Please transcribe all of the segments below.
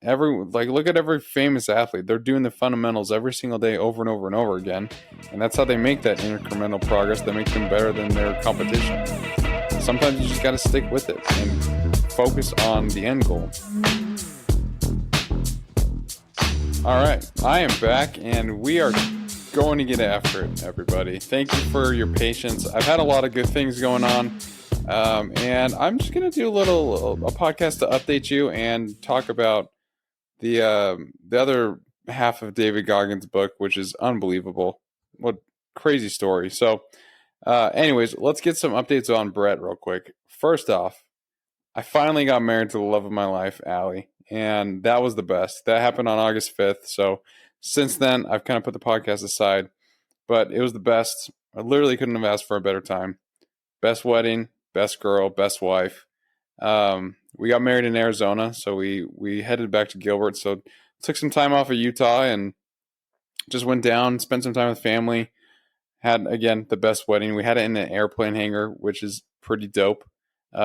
look at every famous athlete. They're doing the fundamentals every single day over and over and over again. And that's how they make that incremental progress that makes them better than their competition. Sometimes you just got to stick with it and focus on the end goal. All right, I am back and we are going to get after it, everybody. Thank you for your patience. I've had a lot of good things going on. And I'm just going to do a podcast to update you and talk about the other half of David Goggins' book, which is unbelievable. What crazy story. So, anyways, let's get some updates on Brett real quick. First off, I finally got married to the love of my life, Allie, and that was the best. That happened on August 5th. So since then, I've kind of put the podcast aside, but it was the best. I literally couldn't have asked for a better time. Best wedding. Best girl, best wife. We got married in Arizona, so we headed back to Gilbert. So took some time off of Utah and just went down, spent some time with family. Had, again, the best wedding. We had it in an airplane hangar, which is pretty dope.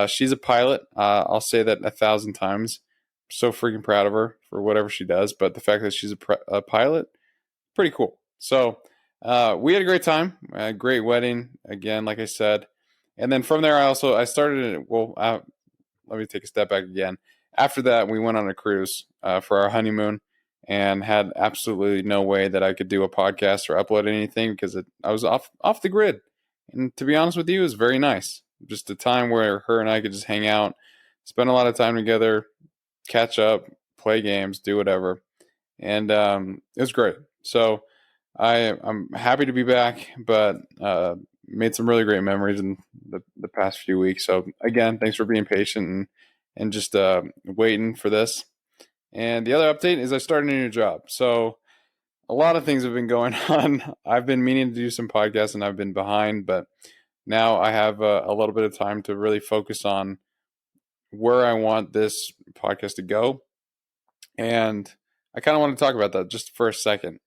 She's a pilot. I'll say that 1,000 times. So freaking proud of her for whatever she does. But the fact that she's a pilot, pretty cool. So we had a great time. A great wedding. Again, like I said. And then from there, I started, let me take a step back again. After that, we went on a cruise for our honeymoon and had absolutely no way that I could do a podcast or upload anything because I was off the grid. And to be honest with you, it was very nice. Just a time where her and I could just hang out, spend a lot of time together, catch up, play games, do whatever. And it was great. So I'm happy to be back, but made some really great memories in the past few weeks. So again, thanks for being patient and just waiting for this. And the other update is I started a new job. So a lot of things have been going on. I've been meaning to do some podcasts and I've been behind, but now I have a little bit of time to really focus on where I want this podcast to go. And I kind of want to talk about that just for a second.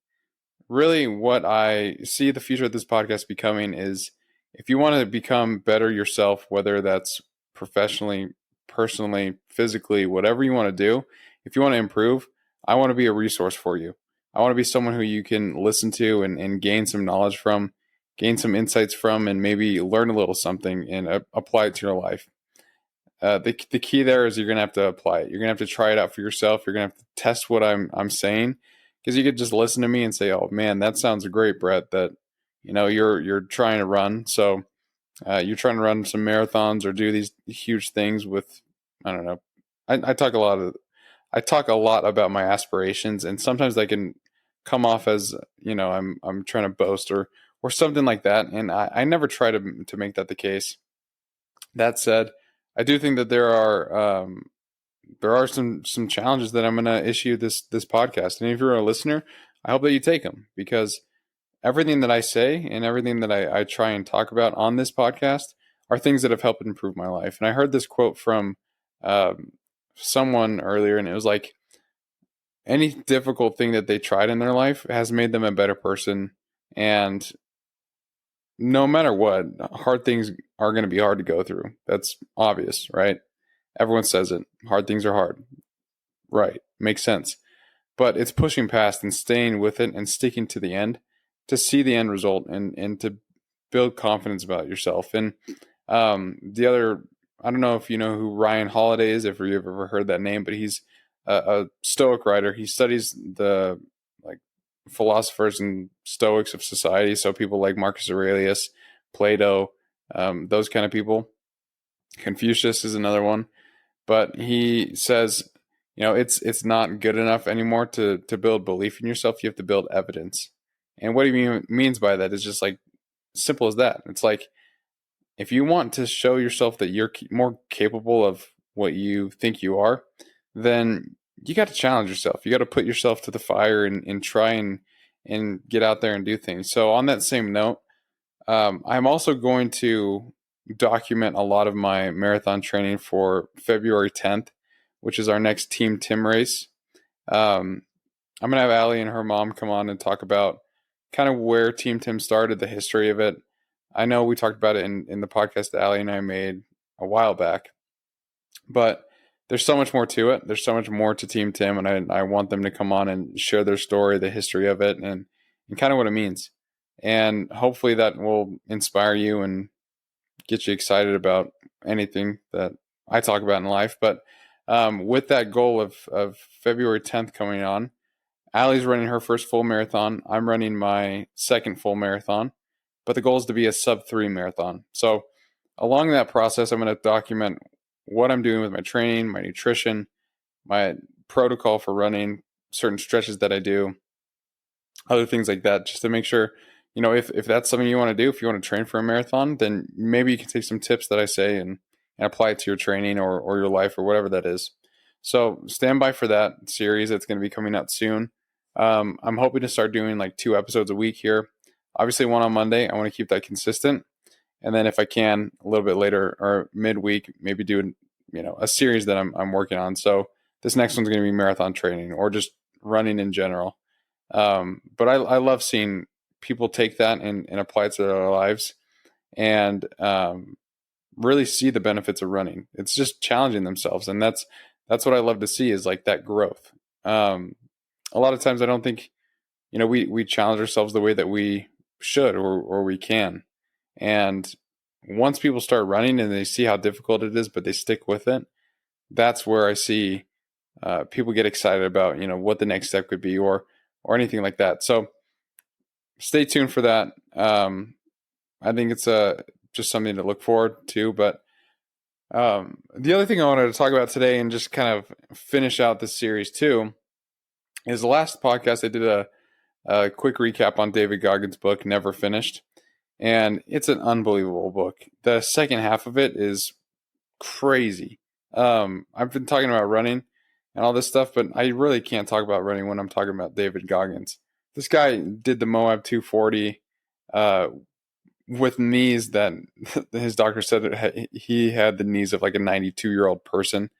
Really, what I see the future of this podcast becoming is if you want to become better yourself, whether that's professionally, personally, physically, whatever you want to do, if you want to improve, I want to be a resource for you. I want to be someone who you can listen to and gain some knowledge from, gain some insights from, and maybe learn a little something and apply it to your life. The key there is you're going to have to apply it. You're going to have to try it out for yourself. You're going to have to test what I'm saying. Because you could just listen to me and say, "Oh man, that sounds great, Brett. That you're trying to run. So you're trying to run some marathons or do these huge things with I don't know. I talk a lot about my aspirations, and sometimes they can come off as I'm trying to boast or something like that. And I never try to make that the case. That said, I do think that there are some challenges that I'm going to issue this podcast. And if you're a listener, I hope that you take them because everything that I say and everything that I try and talk about on this podcast are things that have helped improve my life. And I heard this quote from someone earlier, and it was like, any difficult thing that they tried in their life has made them a better person. And no matter what, hard things are going to be hard to go through. That's obvious, right? Everyone says it. Hard things are hard. Right. Makes sense. But it's pushing past and staying with it and sticking to the end to see the end result and to build confidence about yourself. And the other, I don't know if you know who Ryan Holiday is, if you've ever heard that name, but he's a Stoic writer. He studies the philosophers and Stoics of society. So people like Marcus Aurelius, Plato, those kind of people. Confucius is another one. But he says, it's not good enough anymore to build belief in yourself. You have to build evidence. And what he means by that is just like simple as that. It's like, if you want to show yourself that you're more capable of what you think you are, then you got to challenge yourself. You got to put yourself to the fire and try and get out there and do things. So on that same note, I'm also going to document a lot of my marathon training for February 10th, which is our next Team Tim race. I'm going to have Allie and her mom come on and talk about kind of where Team Tim started, the history of it. I know we talked about it in the podcast that Allie and I made a while back, but there's so much more to it. There's so much more to Team Tim, and I want them to come on and share their story, the history of it, and kind of what it means. And hopefully that will inspire you and get you excited about anything that I talk about in life. But with that goal of February 10th coming on, Allie's running her first full marathon. I'm running my second full marathon, but the goal is to be a sub-3 marathon. So along that process, I'm going to document what I'm doing with my training, my nutrition, my protocol for running, certain stretches that I do, other things like that, just to make sure, if that's something you want to do, if you want to train for a marathon, then maybe you can take some tips that I say and apply it to your training or your life or whatever that is. So stand by for that series. It's going to be coming out soon. I'm hoping to start doing like 2 episodes a week here. Obviously one on Monday. I want to keep that consistent. And then if I can, a little bit later or midweek, maybe do a series that I'm working on. So this next one's going to be marathon training or just running in general. But I love seeing people take that and apply it to their lives and really see the benefits of running. It's just challenging themselves. And that's what I love to see is like that growth. A lot of times I don't think, we challenge ourselves the way that we should or we can. And once people start running and they see how difficult it is, but they stick with it, that's where I see people get excited about, what the next step could be or anything like that. So stay tuned for that. I think it's just something to look forward to. But the other thing I wanted to talk about today and just kind of finish out this series too is the last podcast I did a quick recap on David Goggins' book, Never Finished. And it's an unbelievable book. The second half of it is crazy. I've been talking about running and all this stuff, but I really can't talk about running when I'm talking about David Goggins. This guy did the Moab 240 with knees that his doctor said he had the knees of like a 92-year-old person.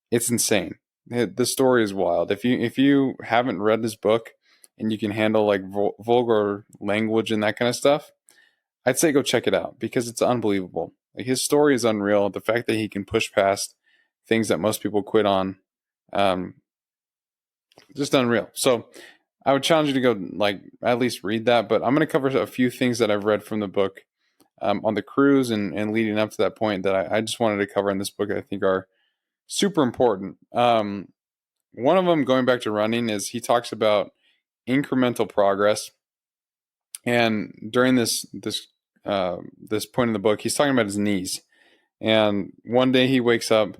It's insane. The story is wild. If you haven't read this book and you can handle like vulgar language and that kind of stuff, I'd say go check it out because it's unbelievable. Like his story is unreal. The fact that he can push past things that most people quit on, just unreal. So I would challenge you to go like at least read that. But I'm going to cover a few things that I've read from the book on the cruise and leading up to that point that I just wanted to cover in this book that I think are super important. One of them, going back to running, is he talks about incremental progress. And during this point in the book, he's talking about his knees. And one day he wakes up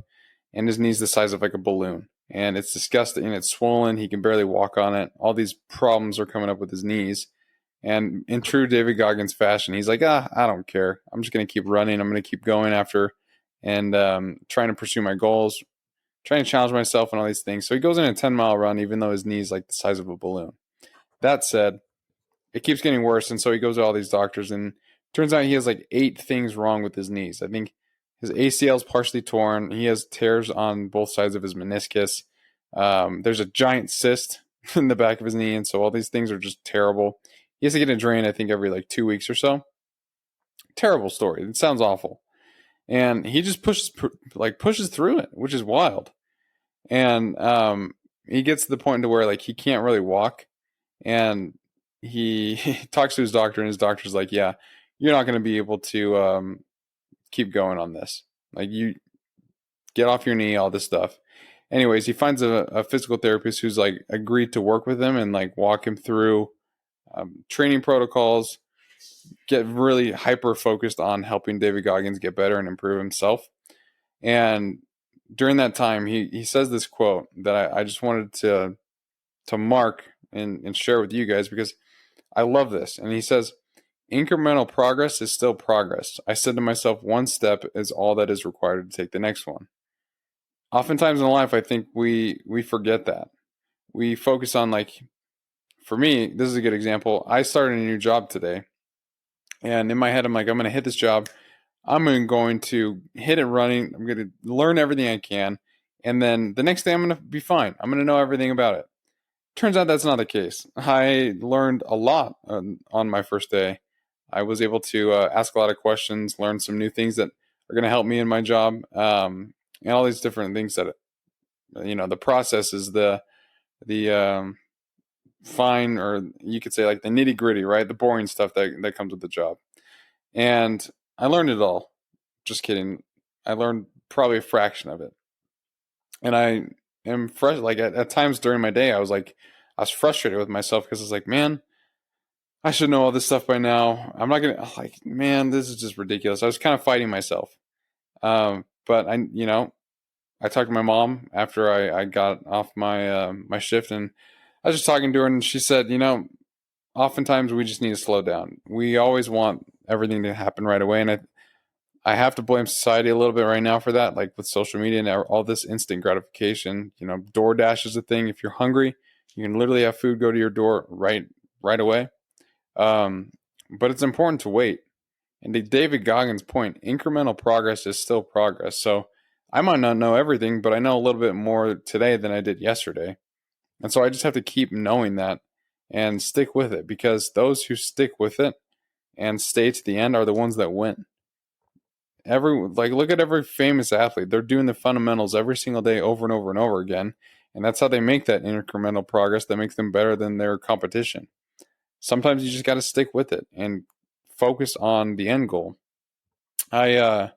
and his knee's the size of like a balloon. And it's disgusting. It's swollen. He can barely walk on it. All these problems are coming up with his knees. And in true David Goggins fashion, he's like, I don't care. I'm just going to keep running. I'm going to keep going after and trying to pursue my goals, trying to challenge myself and all these things. So he goes in a 10-mile run, even though his knee's like the size of a balloon. That said, it keeps getting worse. And so he goes to all these doctors and turns out he has like 8 things wrong with his knees. I think his ACL is partially torn. He has tears on both sides of his meniscus. There's a giant cyst in the back of his knee. And so all these things are just terrible. He has to get a drain, I think, every like 2 weeks or so. Terrible story. It sounds awful. And he just pushes through it, which is wild. And he gets to the point to where like he can't really walk. And he talks to his doctor, and his doctor's like, yeah, you're not going to be able to keep going on this. Like, you get off your knee, all this stuff. Anyways, he finds a physical therapist who's like agreed to work with him and like walk him through training protocols, get really hyper focused on helping David Goggins get better and improve himself. And during that time, he says this quote that I just wanted to mark and share with you guys because I love this. And he says, incremental progress is still progress. I said to myself, one step is all that is required to take the next one. Oftentimes in life, I think we forget that. We focus on, like, for me, this is a good example. I started a new job today. And in my head, I'm like, I'm going to hit this job. I'm going to hit it running. I'm going to learn everything I can. And then the next day, I'm going to be fine. I'm going to know everything about it. Turns out that's not the case. I learned a lot on my first day. I was able to ask a lot of questions, learn some new things that are going to help me in my job, and all these different things that the process is the fine, or you could say like the nitty gritty, right? The boring stuff that comes with the job. And I learned it all. Just kidding. I learned probably a fraction of it. And I am fresh. Like at times during my day, I was frustrated with myself because I was like, man, I should know all this stuff by now. I'm not gonna like, man, this is just ridiculous. I was kind of fighting myself. But I talked to my mom after I got off my shift, and I was just talking to her, and she said, oftentimes we just need to slow down. We always want everything to happen right away, and I have to blame society a little bit right now for that, like with social media and all this instant gratification. DoorDash is a thing. If you're hungry, you can literally have food go to your door right away. But it's important to wait. And to David Goggins' point, incremental progress is still progress. So I might not know everything, but I know a little bit more today than I did yesterday. And so I just have to keep knowing that and stick with it, because those who stick with it and stay to the end are the ones that win. Look at every famous athlete. They're doing the fundamentals every single day over and over and over again. And that's how they make that incremental progress that makes them better than their competition. Sometimes you just got to stick with it and focus on the end goal. I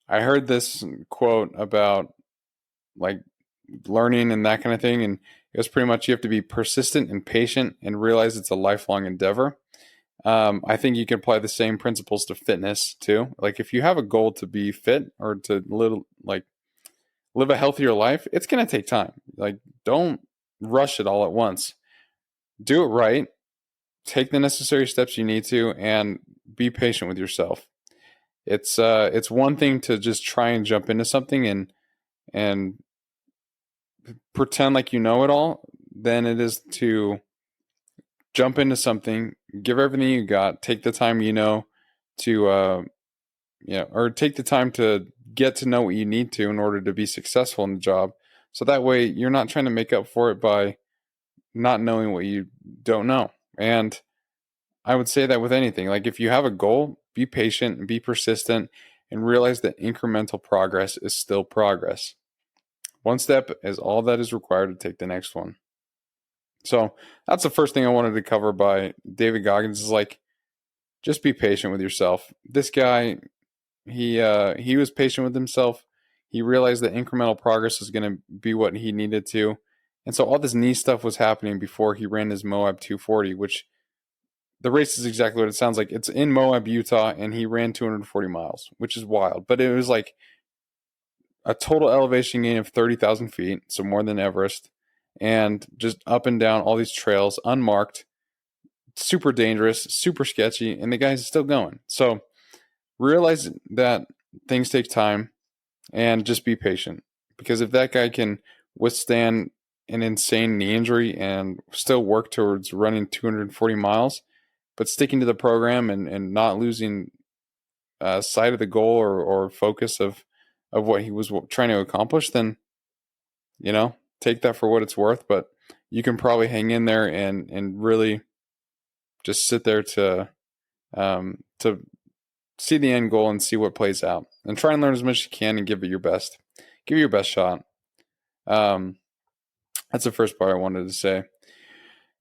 heard this quote about like learning and that kind of thing, and it was pretty much you have to be persistent and patient and realize it's a lifelong endeavor. I think you can apply the same principles to fitness too. Like if you have a goal to be fit or to live a healthier life, it's going to take time. Like don't rush it all at once. Do it right. Take the necessary steps you need to, and be patient with yourself. It's one thing to just try and jump into something and pretend like you know it all, than it is to jump into something, give everything you got, take the time to or take the time to get to know what you need to in order to be successful in the job. So that way you're not trying to make up for it by not knowing what you don't know. And I would say that with anything, like if you have a goal, be patient and be persistent and realize that incremental progress is still progress. One step is all that is required to take the next one. So that's the first thing I wanted to cover by David Goggins, is like, just be patient with yourself. This guy, he was patient with himself. He realized that incremental progress is going to be what he needed to. And so all this knee stuff was happening before he ran his Moab 240, which the race is exactly what it sounds like. It's in Moab, Utah, and he ran 240 miles, which is wild. But it was like a total elevation gain of 30,000 feet, so more than Everest, and just up and down all these trails, unmarked, super dangerous, super sketchy, and the guy's still going. So realize that things take time and just be patient. Because if that guy can withstand an insane knee injury and still work towards running 240 miles, but sticking to the program and not losing sight of the goal or focus of what he was trying to accomplish, then, take that for what it's worth. But you can probably hang in there and really just sit there to see the end goal and see what plays out, and try and learn as much as you can and give it your best. Give it your best shot. That's the first part I wanted to say.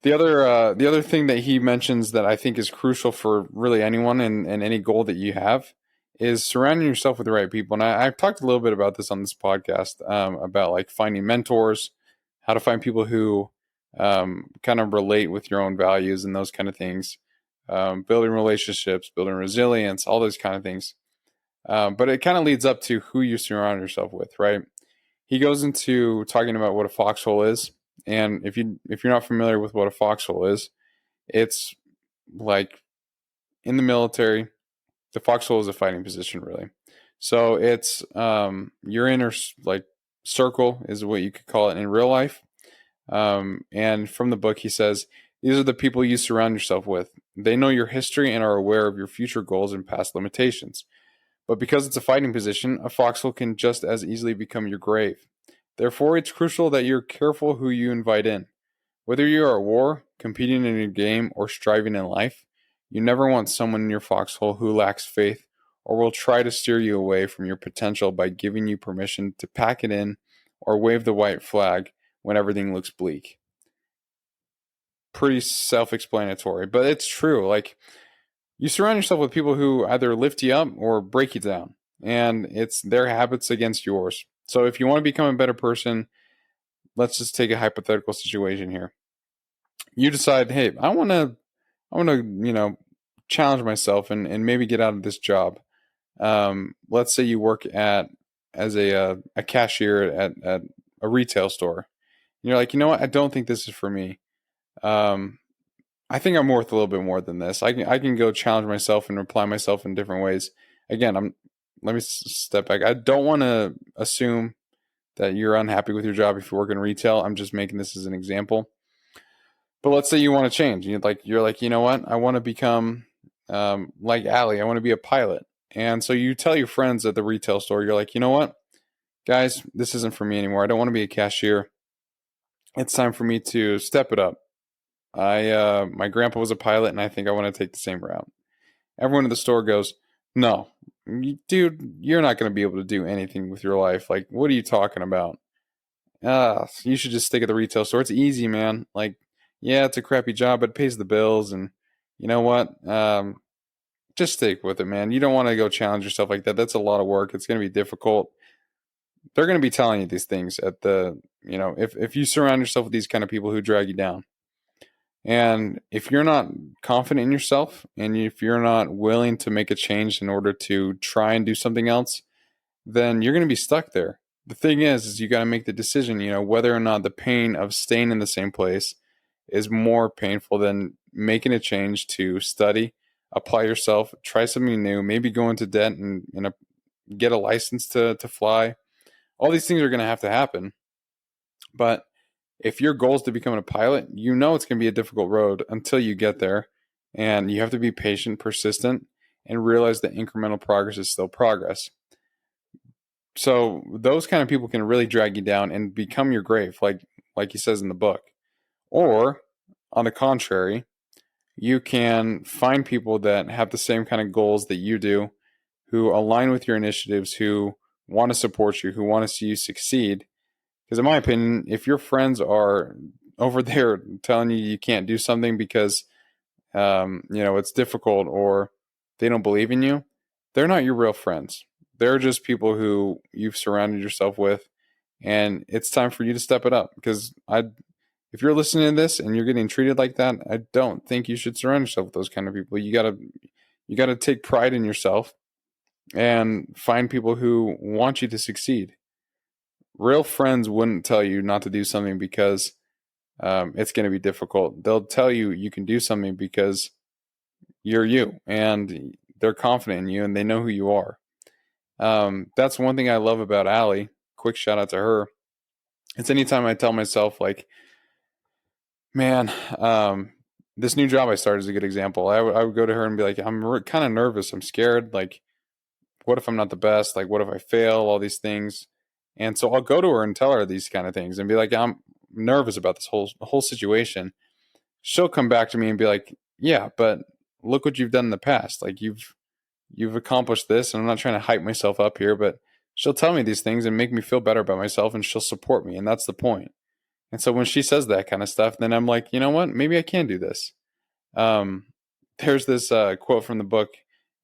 The other thing that he mentions that I think is crucial for really anyone and any goal that you have is surrounding yourself with the right people. And I've talked a little bit about this on this podcast, about like finding mentors, how to find people who kind of relate with your own values and those kind of things, building relationships, building resilience, all those kind of things. But it kind of leads up to who you surround yourself with, right? He goes into talking about what a foxhole is. And if you're not familiar with what a foxhole is, it's like in the military, the foxhole is a fighting position, really. So it's your inner like circle is what you could call it in real life. And from the book, he says, these are the people you surround yourself with. They know your history and are aware of your future goals and past limitations. But because it's a fighting position, a foxhole can just as easily become your grave. Therefore, it's crucial that you're careful who you invite in. Whether you are at war, competing in a game, or striving in life, you never want someone in your foxhole who lacks faith or will try to steer you away from your potential by giving you permission to pack it in or wave the white flag when everything looks bleak. Pretty self-explanatory, but it's true. Like, you surround yourself with people who either lift you up or break you down, and it's their habits against yours. So if you want to become a better person, let's just take a hypothetical situation here. You decide, hey, I want to challenge myself and maybe get out of this job. Let's say you work as a cashier at a retail store. And you're like, you know what? I don't think this is for me. Um, I think I'm worth a little bit more than this. I can go challenge myself and apply myself in different ways. Again, let me step back. I don't want to assume that you're unhappy with your job if you work in retail. I'm just making this as an example. But let's say you want to change. You're like, you know what? I want to become like Allie. I want to be a pilot. And so you tell your friends at the retail store, you're like, you know what, guys, this isn't for me anymore. I don't want to be a cashier. It's time for me to step it up. My grandpa was a pilot, and I think I want to take the same route. Everyone in the store goes, no, dude, you're not going to be able to do anything with your life. Like, what are you talking about? You should just stick at the retail store. It's easy, man. Like, yeah, it's a crappy job, but it pays the bills. And you know what? Just stick with it, man. You don't want to go challenge yourself like that. That's a lot of work. It's going to be difficult. They're going to be telling you these things if you surround yourself with these kind of people who drag you down. And if you're not confident in yourself, and if you're not willing to make a change in order to try and do something else, then you're going to be stuck there. The thing is you got to make the decision, whether or not the pain of staying in the same place is more painful than making a change to study, apply yourself, try something new, maybe go into debt and get a license to fly. All these things are going to have to happen. But if your goal is to become a pilot, it's going to be a difficult road until you get there. And you have to be patient, persistent, and realize that incremental progress is still progress. So those kind of people can really drag you down and become your grave, like he says in the book. Or, on the contrary, you can find people that have the same kind of goals that you do, who align with your initiatives, who want to support you, who want to see you succeed. Because in my opinion, if your friends are over there telling you can't do something because, it's difficult or they don't believe in you, they're not your real friends. They're just people who you've surrounded yourself with, and it's time for you to step it up. Because if you're listening to this and you're getting treated like that, I don't think you should surround yourself with those kind of people. You gotta take pride in yourself and find people who want you to succeed. Real friends wouldn't tell you not to do something because it's going to be difficult. They'll tell you you can do something because you're you, and they're confident in you, and they know who you are. That's one thing I love about Allie. Quick shout out to her. It's anytime I tell myself, like, man, this new job I started is a good example. I would go to her and be like, I'm kind of nervous. I'm scared. Like, what if I'm not the best? Like, what if I fail? All these things. And so I'll go to her and tell her these kind of things and be like, I'm nervous about this whole situation. She'll come back to me and be like, yeah, but look what you've done in the past. Like, you've accomplished this, and I'm not trying to hype myself up here, but she'll tell me these things and make me feel better about myself, and she'll support me. And that's the point. And so when she says that kind of stuff, then I'm like, you know what? Maybe I can do this. There's this quote from the book.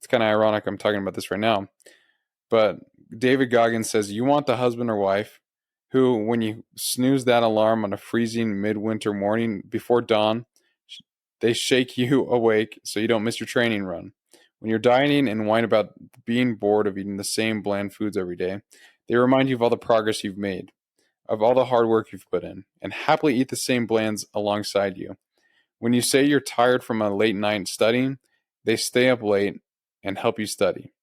It's kind of ironic I'm talking about this right now, but David Goggins says, you want the husband or wife who, when you snooze that alarm on a freezing midwinter morning before dawn, they shake you awake so you don't miss your training run. When you're dieting and whine about being bored of eating the same bland foods every day, they remind you of all the progress you've made, of all the hard work you've put in, and happily eat the same blands alongside you. When you say you're tired from a late night studying, they stay up late and help you study.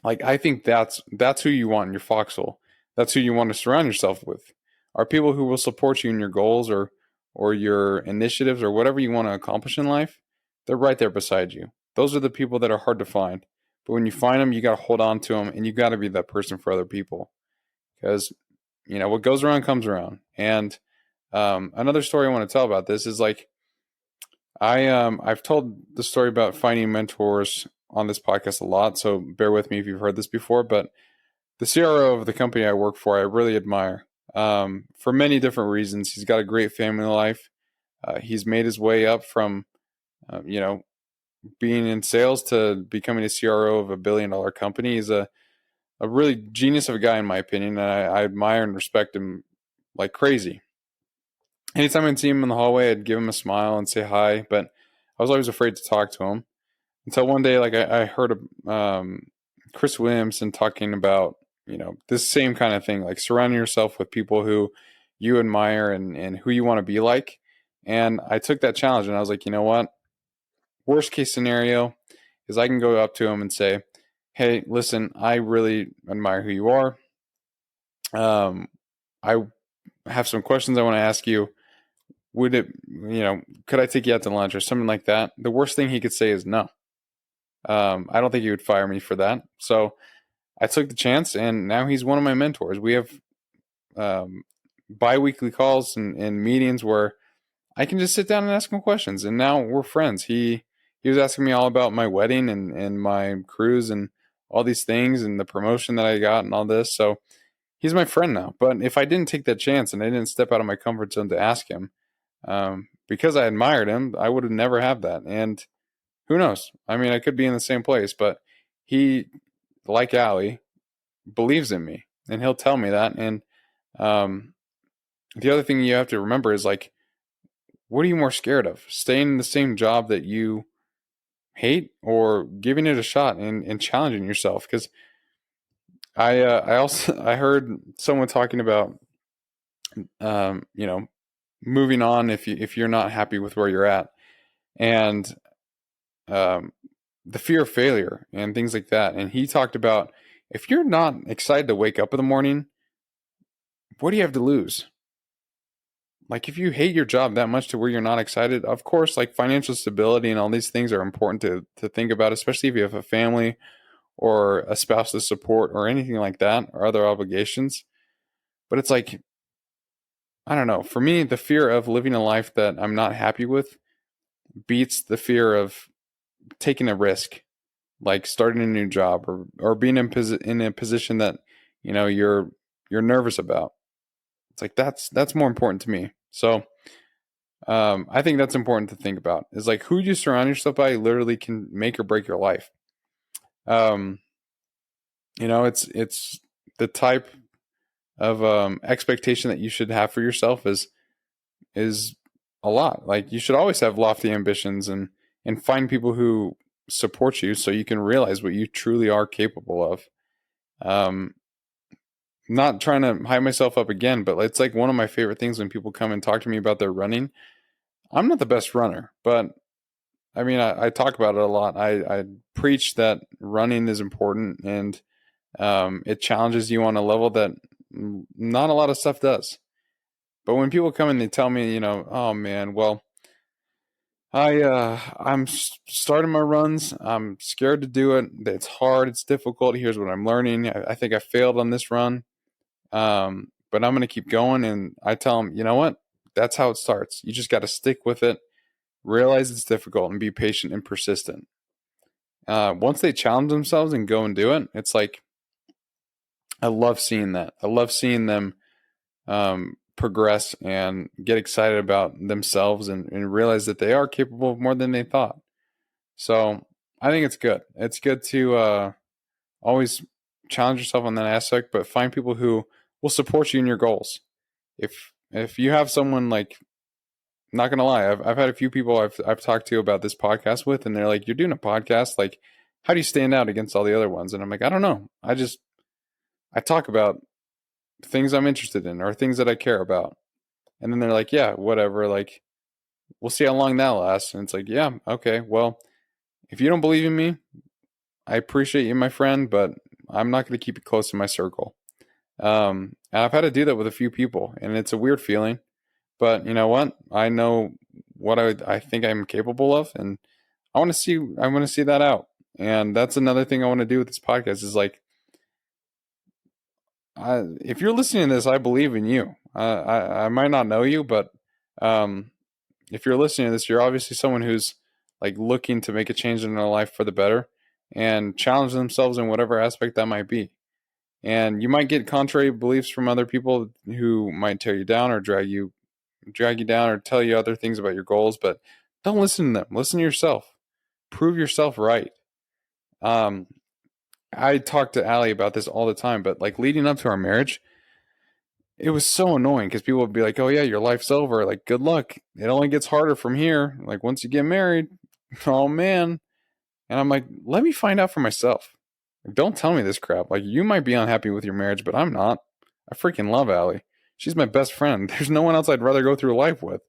Like, I think that's who you want in your foxhole. That's who you want to surround yourself with. Are people who will support you in your goals or your initiatives or whatever you want to accomplish in life. They're right there beside you. Those are the people that are hard to find. But when you find them, you got to hold on to them, and you got to be that person for other people. Because, what goes around comes around. And another story I want to tell about this is, like, I've told the story about finding mentors on this podcast a lot, so bear with me if you've heard this before, but the CRO of the company I work for, I really admire for many different reasons. He's got a great family life. He's made his way up from, you know, being in sales to becoming a CRO of $1 billion company. He's a really genius of a guy, in my opinion, and I admire and respect him like crazy. Anytime I'd see him in the hallway, I'd give him a smile and say hi, but I was always afraid to talk to him until one day, like I heard Chris Williamson talking about, this same kind of thing, like surrounding yourself with people who you admire and who you want to be like. And I took that challenge and I was like, you know what? Worst case scenario is I can go up to him and say, hey, listen, I really admire who you are. I have some questions I want to ask you. Would it, could I take you out to lunch or something like that? The worst thing he could say is no. I don't think he would fire me for that. So I took the chance, and now he's one of my mentors. We have bi-weekly calls and meetings where I can just sit down and ask him questions, and now we're friends. He was asking me all about my wedding and my cruise and all these things and the promotion that I got and all this. So he's my friend now. But if I didn't take that chance and I didn't step out of my comfort zone to ask him, because I admired him, I would have never had that. And who knows? I mean, I could be in the same place, but he, like Allie, believes in me, and he'll tell me that. And the other thing you have to remember is, like, what are you more scared of? Staying in the same job that you hate, or giving it a shot and challenging yourself? Because I heard someone talking about moving on if you're not happy with where you're at, and the fear of failure and things like that. And he talked about, if you're not excited to wake up in the morning, what do you have to lose? Like, if you hate your job that much to where you're not excited, of course, like, financial stability and all these things are important to think about, especially if you have a family or a spouse to support or anything like that, or other obligations. But it's like, I don't know. For me, the fear of living a life that I'm not happy with beats the fear of taking a risk, like starting a new job or being in a position that you're nervous about. It's like that's more important to me. So I think that's important to think about, is like, who you surround yourself by literally can make or break your life. It's the type of expectation that you should have for yourself is a lot. Like, you should always have lofty ambitions and find people who support you so you can realize what you truly are capable of. Not trying to hype myself up again, but it's like one of my favorite things when people come and talk to me about their running. I'm not the best runner, but I mean, I talk about it a lot. I preach that running is important, and it challenges you on a level that not a lot of stuff does. But when people come and they tell me, oh man, well, I'm starting my runs. I'm scared to do it. It's hard. It's difficult. Here's what I'm learning. I think I failed on this run, but I'm going to keep going. And I tell them, you know what? That's how it starts. You just got to stick with it. Realize it's difficult and be patient and persistent. Once they challenge themselves and go and do it, it's like, I love seeing that. I love seeing them progress and get excited about themselves and realize that they are capable of more than they thought. So I think it's good. It's good to always challenge yourself on that aspect, but find people who will support you in your goals. If you have someone, like, not gonna lie, I've had a few people I've talked to about this podcast with, and they're like, "You're doing a podcast, like, how do you stand out against all the other ones?" And I'm like, I don't know. I talk about things I'm interested in or things that I care about. And then they're like, yeah, whatever. Like, we'll see how long that lasts. And it's like, yeah, okay. Well, if you don't believe in me, I appreciate you, my friend, but I'm not going to keep it close to my circle. And I've had to do that with a few people, and it's a weird feeling, but you know what? I know what I think I'm capable of, and I want to see that out. And that's another thing I want to do with this podcast is, like, if you're listening to this, I believe in you. I might not know you, but if you're listening to this, you're obviously someone who's, like, looking to make a change in their life for the better and challenge themselves in whatever aspect that might be. And you might get contrary beliefs from other people who might tear you down or drag you down or tell you other things about your goals, but don't listen to them. Listen to yourself. Prove yourself right. Um, I talk to Allie about this all the time, but like leading up to our marriage, it was so annoying because people would be like, "Oh yeah, your life's over. Like, good luck. It only gets harder from here. Like, once you get married, oh man." And I'm like, "Let me find out for myself. Like, don't tell me this crap. Like, you might be unhappy with your marriage, but I'm not. I freaking love Allie. She's my best friend. There's no one else I'd rather go through life with.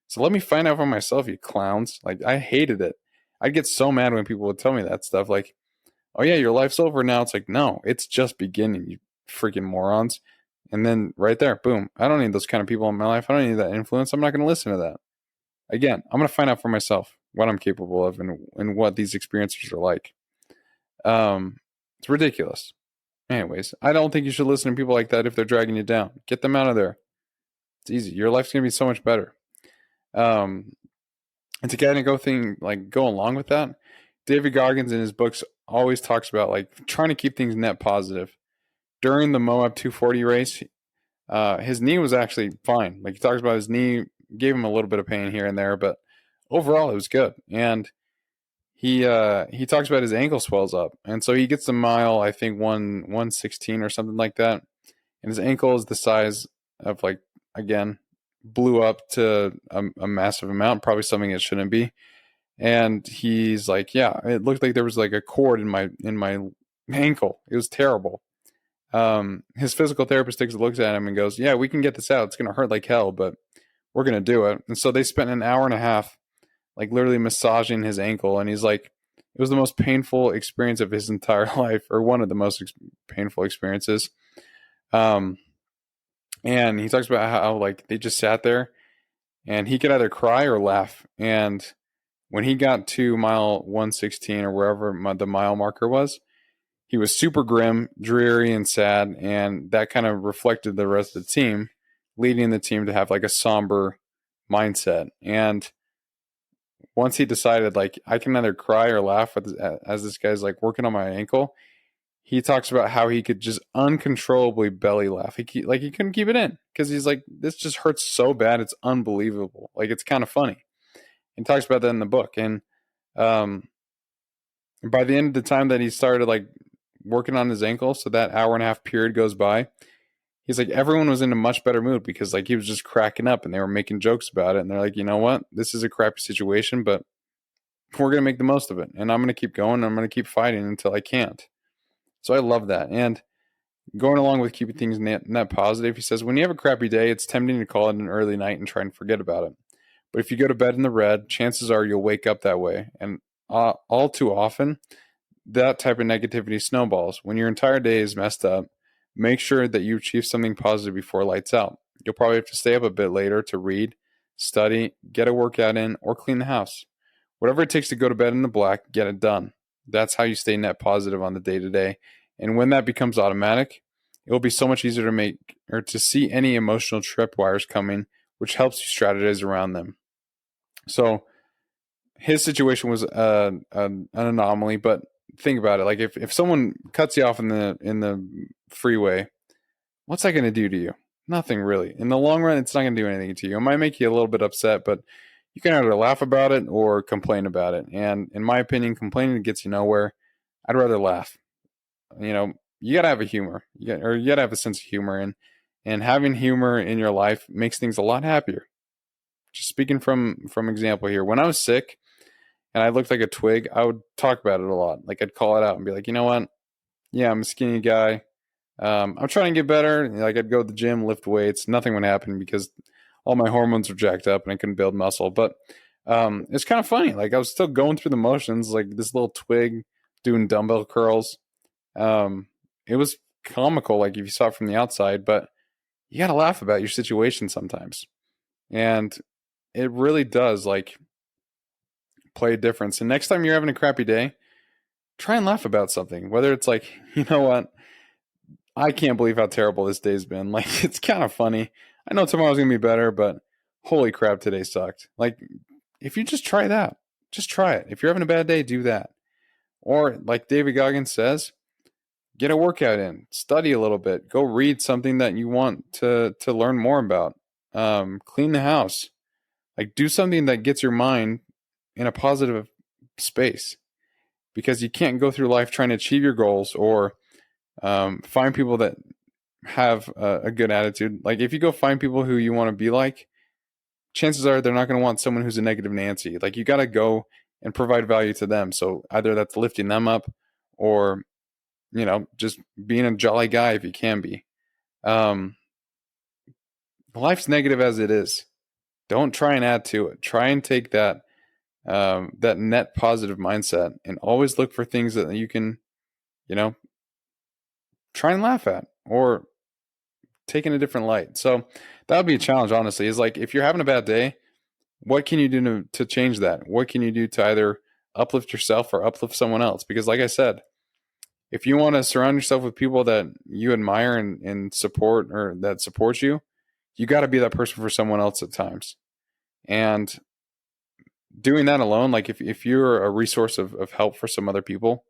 So let me find out for myself, you clowns." Like, I hated it. I'd get so mad when people would tell me that stuff. Like, "Oh yeah, your life's over now." It's like, no, it's just beginning, you freaking morons. And then right there, boom. I don't need those kind of people in my life. I don't need that influence. I'm not going to listen to that. Again, I'm going to find out for myself what I'm capable of and what these experiences are like. It's ridiculous. Anyways, I don't think you should listen to people like that if they're dragging you down. Get them out of there. It's easy. Your life's going to be so much better. And to kind of go along with that, David Goggins in his books always talks about like trying to keep things net positive. During the Moab 240 race, his knee was actually fine. Like he talks about his knee gave him a little bit of pain here and there, but overall it was good. And he talks about his ankle swells up, and so he gets a mile, I think 116 or something like that, and his ankle is the size of like, again, blew up to a massive amount, probably something it shouldn't be. And he's like, yeah, it looked like there was like a cord in my ankle. It was terrible. His physical therapist looks at him and goes, "Yeah, we can get this out. It's going to hurt like hell, but we're going to do it." And so they spent an hour and a half, like literally massaging his ankle. And he's like, it was the most painful experience of his entire life, or one of the most painful experiences. And he talks about how like they just sat there and he could either cry or laugh. And when he got to mile 116 or wherever the mile marker was, he was super grim, dreary, and sad, and that kind of reflected the rest of the team, leading the team to have like a somber mindset. And once he decided, like, I can either cry or laugh as this guy's like working on my ankle, he talks about how he could just uncontrollably belly laugh. He couldn't keep it in because he's like, this just hurts so bad, it's unbelievable. Like, it's kind of funny. He talks about that in the book. And by the end of the time that he started like working on his ankle, so that hour and a half period goes by, he's like, everyone was in a much better mood because like he was just cracking up and they were making jokes about it. And they're like, you know what? This is a crappy situation, but we're going to make the most of it. And I'm going to keep going. I'm going to keep fighting until I can't. So I love that. And going along with keeping things net positive, he says, when you have a crappy day, it's tempting to call it an early night and try and forget about it. But if you go to bed in the red, chances are you'll wake up that way. And all too often, that type of negativity snowballs. When your entire day is messed up, make sure that you achieve something positive before lights out. You'll probably have to stay up a bit later to read, study, get a workout in, or clean the house. Whatever it takes to go to bed in the black, get it done. That's how you stay net positive on the day-to-day. And when that becomes automatic, it will be so much easier to make or to see any emotional tripwires coming, which helps you strategize around them. So his situation was an anomaly, but think about it. Like if someone cuts you off in the freeway, what's that going to do to you? Nothing really. In the long run, it's not going to do anything to you. It might make you a little bit upset, but you can either laugh about it or complain about it. And in my opinion, complaining gets you nowhere. I'd rather laugh. You know, you got to have a humor. You got to have a sense of humor, and having humor in your life makes things a lot happier. Just speaking from example here, when I was sick and I looked like a twig, I would talk about it a lot. Like I'd call it out and be like, you know what? Yeah, I'm a skinny guy. I'm trying to get better. Like I'd go to the gym, lift weights. Nothing would happen because all my hormones were jacked up and I couldn't build muscle. But it's kind of funny. Like I was still going through the motions, like this little twig doing dumbbell curls. It was comical, like if you saw it from the outside, but you got to laugh about your situation sometimes. And it really does like play a difference. And next time you're having a crappy day, try and laugh about something, whether it's like, you know what? I can't believe how terrible this day's been. Like, it's kind of funny. I know tomorrow's going to be better, but holy crap, today sucked. Like, if you just try that, just try it. If you're having a bad day, do that. Or like David Goggins says, Get a workout in, study a little bit, go read something that you want to learn more about. Clean the house. Like, do something that gets your mind in a positive space, because you can't go through life trying to achieve your goals or find people that have a good attitude. Like, if you go find people who you want to be like, chances are they're not going to want someone who's a negative Nancy. Like, you got to go and provide value to them. So either that's lifting them up, or just being a jolly guy if you can be. Life's negative as it is. Don't try and add to it. Try and take that net positive mindset and always look for things that you can, try and laugh at or take in a different light. So that would be a challenge, honestly, is like, if you're having a bad day, what can you do to change that? What can you do to either uplift yourself or uplift someone else? Because like I said, if you want to surround yourself with people that you admire and support, or that support you, you got to be that person for someone else at times. And doing that alone, like if you're a resource of help for some other people,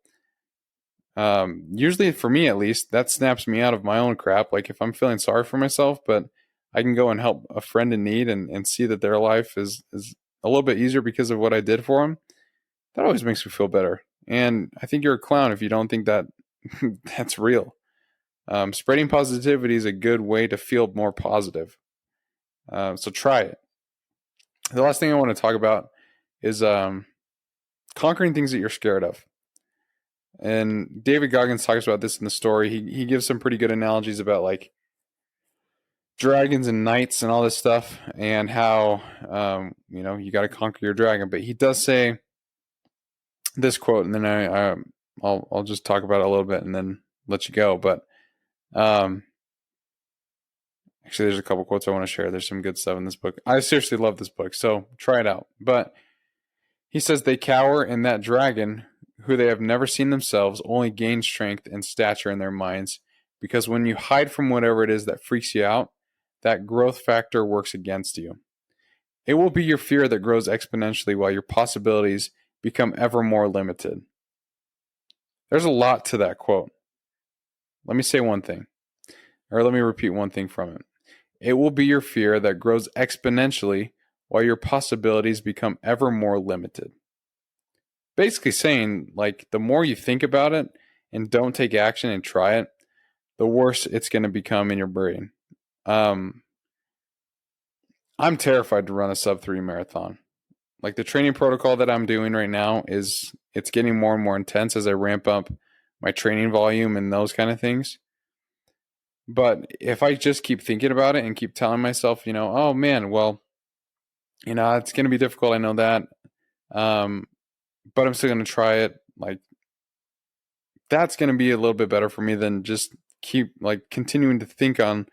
usually for me at least, that snaps me out of my own crap. Like, if I'm feeling sorry for myself, but I can go and help a friend in need and see that their life is a little bit easier because of what I did for them, that always makes me feel better. And I think you're a clown if you don't think that that's real. Spreading positivity is a good way to feel more positive. So try it. The last thing I want to talk about is conquering things that you're scared of. And David Goggins talks about this in the story. He gives some pretty good analogies about like dragons and knights and all this stuff, and how you got to conquer your dragon. But he does say this quote, and then I'll just talk about it a little bit and then let you go. But actually, there's a couple quotes I want to share. There's some good stuff in this book. I seriously love this book, so try it out. But he says they cower, and that dragon, who they have never seen themselves, only gains strength and stature in their minds, because when you hide from whatever it is that freaks you out, that growth factor works against you. It will be your fear that grows exponentially while your possibilities become ever more limited. There's a lot to that quote. Let me say one thing, or let me repeat one thing from it. It will be your fear that grows exponentially while your possibilities become ever more limited. Basically saying, like, the more you think about it and don't take action and try it, the worse it's going to become in your brain. I'm terrified to run a sub-3 marathon. Like, the training protocol that I'm doing right now it's getting more and more intense as I ramp up my training volume and those kind of things. But if I just keep thinking about it and keep telling myself, oh man, well, it's going to be difficult. I know that. But I'm still going to try it. Like, that's going to be a little bit better for me than just keep like continuing to think on,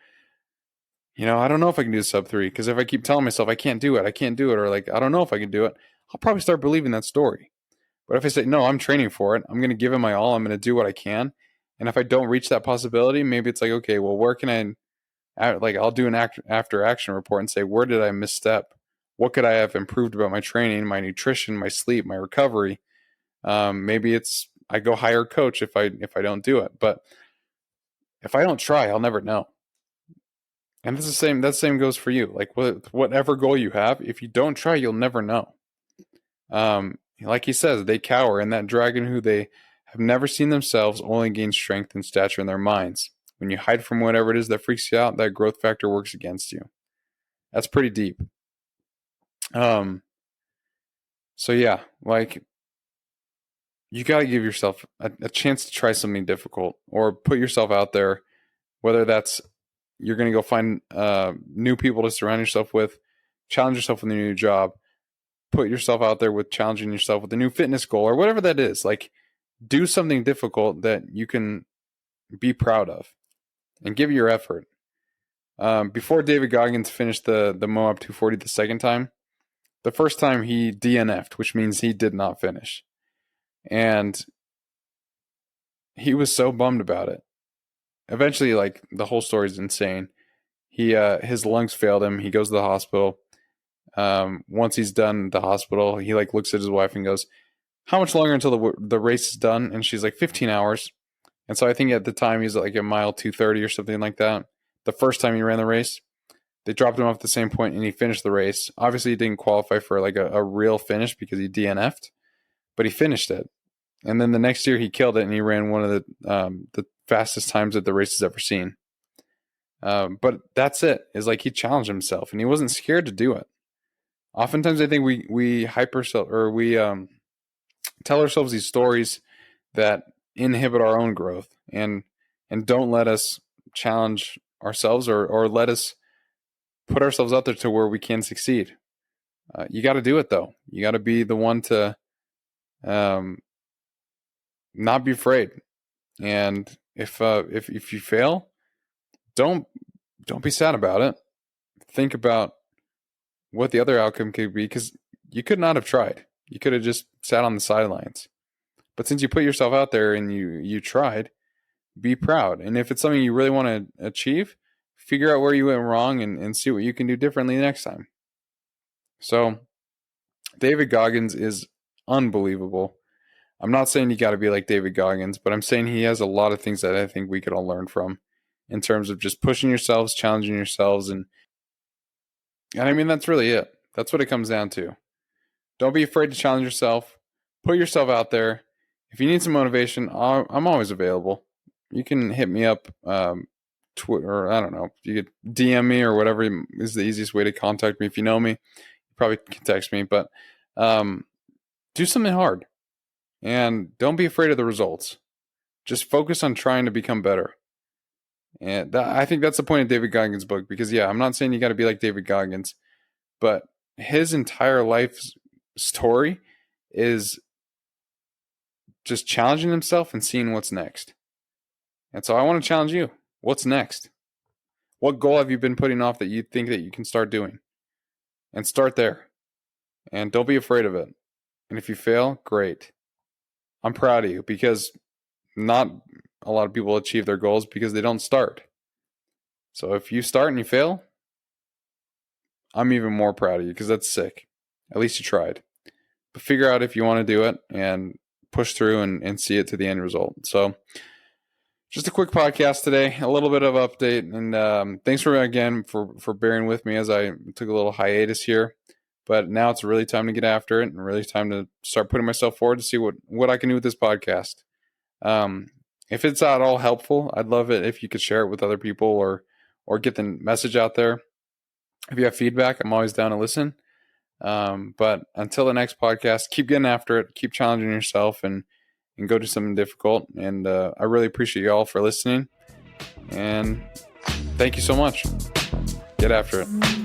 I don't know if I can do sub-3, because if I keep telling myself I can't do it, or like, I don't know if I can do it, I'll probably start believing that story. But if I say, no, I'm training for it, I'm going to give it my all, I'm going to do what I can. And if I don't reach that possibility, maybe it's like, okay, well, where can I'll do an after action report and say, where did I misstep? What could I have improved about my training, my nutrition, my sleep, my recovery? Maybe it's I go hire a coach if I don't do it. But if I don't try, I'll never know. And that's the same. That same goes for you. Like, whatever goal you have, if you don't try, you'll never know. Like he says, they cower, and that dragon who they have never seen themselves only gains strength and stature in their minds. When you hide from whatever it is that freaks you out, that growth factor works against you. That's pretty deep. So yeah, like, you got to give yourself a chance to try something difficult, or put yourself out there, whether that's you're going to go find new people to surround yourself with, challenge yourself with a new job, put yourself out there with challenging yourself with a new fitness goal, or whatever that is. Like, do something difficult that you can be proud of and give your effort. Before David Goggins finished the Moab 240 the second time, the first time he DNF'd, which means he did not finish. And he was so bummed about it. Eventually, like, the whole story is insane. His lungs failed him. He goes to the hospital. Once he's done the hospital, he like looks at his wife and goes, "How much longer until the race is done?" And she's like, 15 hours. And so I think at the time he's like a mile 2:30 or something like that. The first time he ran the race, they dropped him off at the same point and he finished the race. Obviously, he didn't qualify for like a real finish because he DNF'd, but he finished it. And then the next year he killed it and he ran one of the fastest times that the race has ever seen. But that's it. Is like he challenged himself and he wasn't scared to do it. Oftentimes, I think we hype ourselves or we tell ourselves these stories that inhibit our own growth and don't let us challenge ourselves or let us put ourselves out there to where we can succeed. You got to do it though. You got to be the one to not be afraid. And if you fail, don't be sad about it. Think about what the other outcome could be, because you could not have tried. You could have just sat on the sidelines. But since you put yourself out there and you tried, be proud. And if it's something you really want to achieve, figure out where you went wrong and see what you can do differently next time. So David Goggins is unbelievable. I'm not saying you got to be like David Goggins, but I'm saying he has a lot of things that I think we could all learn from in terms of just pushing yourselves, challenging yourselves. And I mean, that's really it. That's what it comes down to. Don't be afraid to challenge yourself. Put yourself out there. If you need some motivation, I'm always available. You can hit me up, Twitter, or I don't know. You could DM me or whatever is the easiest way to contact me. If you know me, you probably can text me. But do something hard. And don't be afraid of the results. Just focus on trying to become better. And I think that's the point of David Goggins' book. Because, yeah, I'm not saying you got to be like David Goggins. But his entire life story is just challenging himself and seeing what's next. And so I want to challenge you. What's next? What goal have you been putting off that you think that you can start doing? And start there. And don't be afraid of it. And if you fail, great. I'm proud of you, because not a lot of people achieve their goals because they don't start. So if you start and you fail, I'm even more proud of you, because that's sick. At least you tried. But figure out if you want to do it and push through and see it to the end result. So just a quick podcast today, a little bit of update. And thanks for bearing with me as I took a little hiatus here. But now it's really time to get after it and really time to start putting myself forward to see what I can do with this podcast. If it's at all helpful, I'd love it if you could share it with other people or get the message out there. If you have feedback, I'm always down to listen. But until the next podcast, keep getting after it, keep challenging yourself and go do something difficult. And I really appreciate you all for listening. And thank you so much. Get after it.